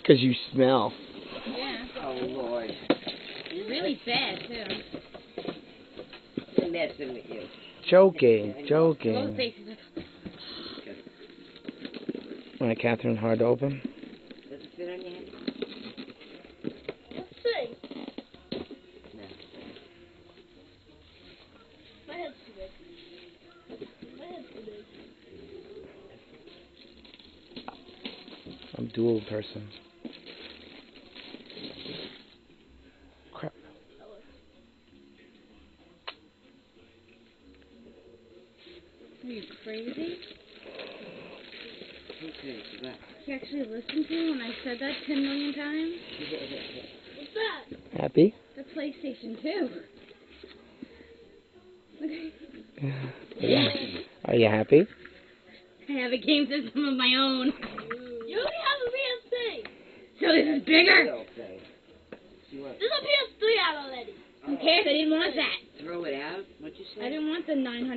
'Cause you smell. Yeah. Oh, Lord. It's really bad, too. They're messing with you. Joking. Hello, Joking. Stacey. Alright, Catherine, hard to open. Does it fit on your head? Let's see. No. My head's too big. My head's too big. I'm dual person. Crap. Are you crazy? Okay, what? You actually listened to me when I said that 10 million times? What's that? Happy? The PlayStation 2. Yeah. Are you happy? I have a game system of my own. You already have a PS3. So this is bigger. Okay. You want There's a PS3 out already. Who cares? I didn't want that. throw it out? What'd you say? I didn't want the 900.